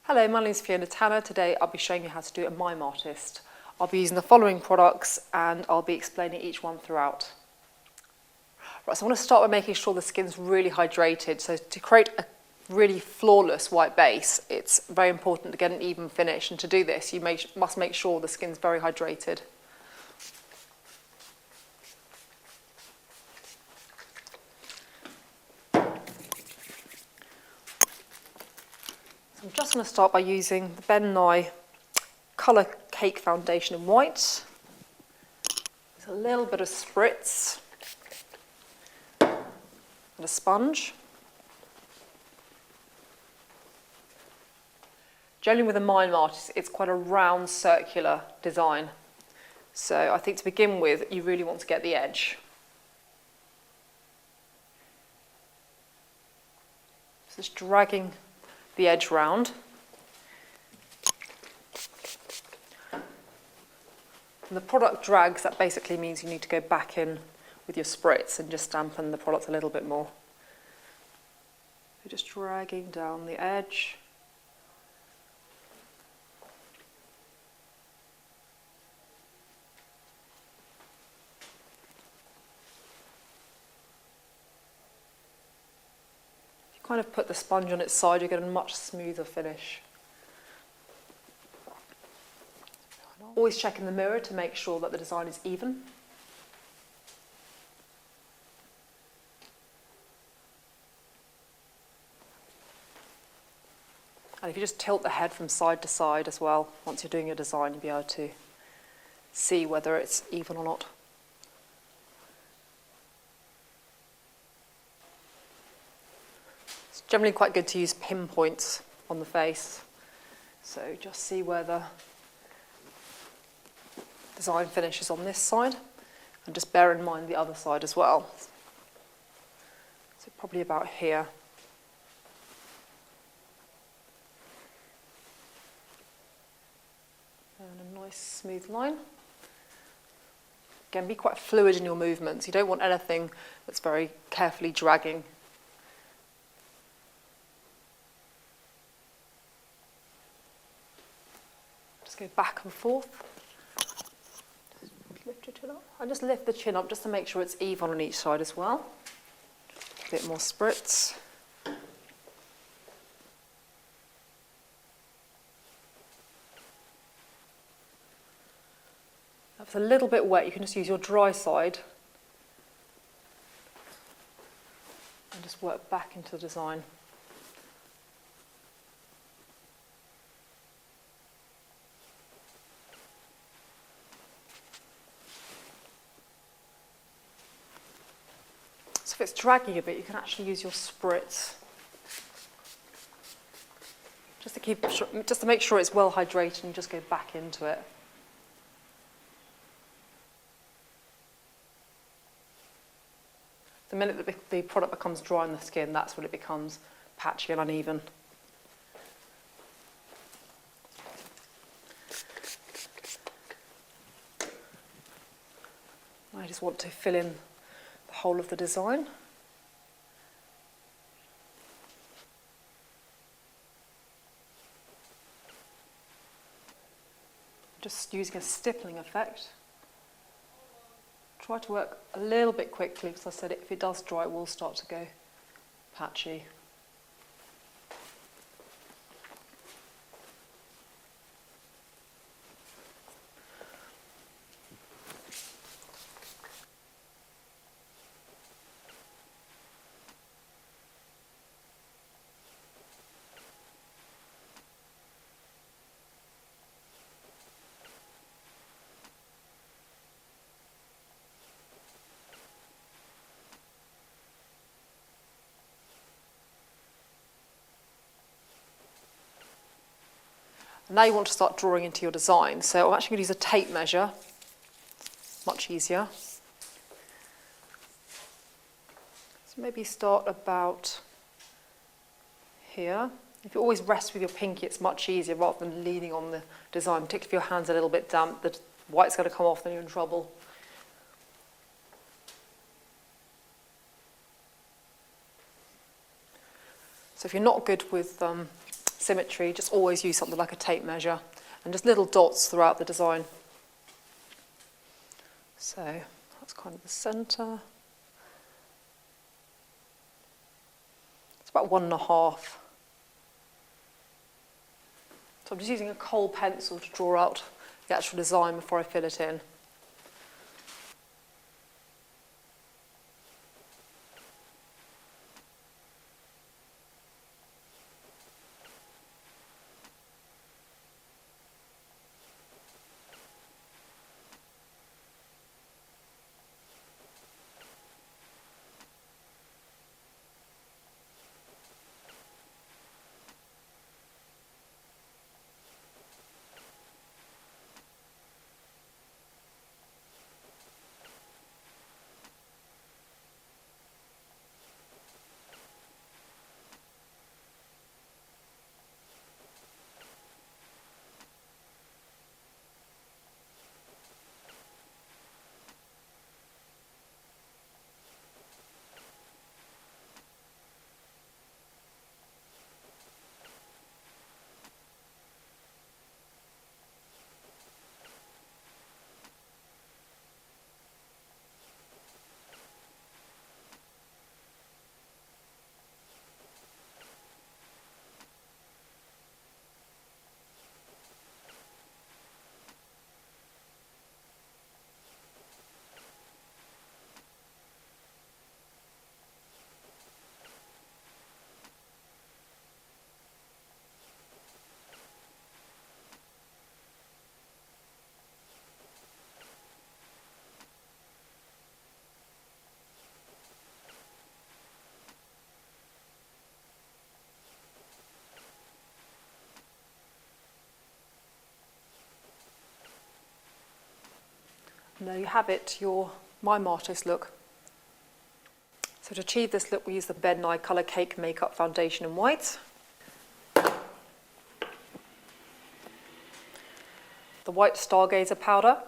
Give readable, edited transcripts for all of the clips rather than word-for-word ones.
Hello, my name is Fiona Tanner. Today I'll be showing you how to do a mime artist. I'll be using the following products and I'll be explaining each one throughout. Right, so I want to start by making sure the skin's really hydrated. So to create a really flawless white base, it's very important to get an even finish, and to do this you must make sure the skin's very hydrated. I'm just going to start by using the Ben Nye Colour Cake Foundation in white. There's a little bit of spritz and a sponge. Generally with a mime artist, it's quite a round circular design. So I think to begin with, you really want to get the edge. So just dragging the edge round. When the product drags, that basically means you need to go back in with your spritz and just dampen the product a little bit more. So just dragging down the edge. Kind of put the sponge on its side, you get a much smoother finish. Always check in the mirror to make sure that the design is even. And if you just tilt the head from side to side as well, once you're doing your design, you'll be able to see whether it's even or not. Generally quite good to use pinpoints on the face. So just see where the design finishes on this side, and just bear in mind the other side as well. So probably about here. And a nice smooth line. Again, be quite fluid in your movements. You don't want anything that's very carefully dragging. Go back and forth. Just lift your chin up. And just lift the chin up just to make sure it's even on each side as well. A bit more spritz. If it's a little bit wet, you can just use your dry side and just work back into the design. So if it's dragging a bit, you can actually use your spritz just to make sure it's well hydrated, and just go back into it. The minute that the product becomes dry on the skin, that's when it becomes patchy and uneven. I just want to fill in the whole of the design. Just using a stippling effect. Try to work a little bit quickly, because I said if it does dry, it will start to go patchy. Now you want to start drawing into your design. So I'm actually going to use a tape measure, much easier. So maybe start about here. If you always rest with your pinky, it's much easier rather than leaning on the design, particularly if your hand's a little bit damp, the white's going to come off, then you're in trouble. So if you're not good with symmetry, just always use something like a tape measure and just little dots throughout the design. So that's kind of the centre. It's about 1.5. So I'm just using a kohl pencil to draw out the actual design before I fill it in. And there you have it, your Mime Artist look. So to achieve this look, we use the Ben Nye Colour Cake Makeup Foundation in white, the white Stargazer powder, a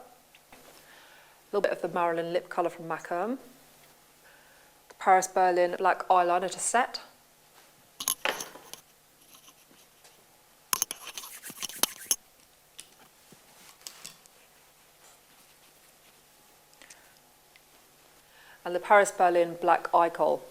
little bit of the Marilyn lip colour from Mime, the Paris Berlin black eyeliner to set, and the Paris Berlin black eye kohl.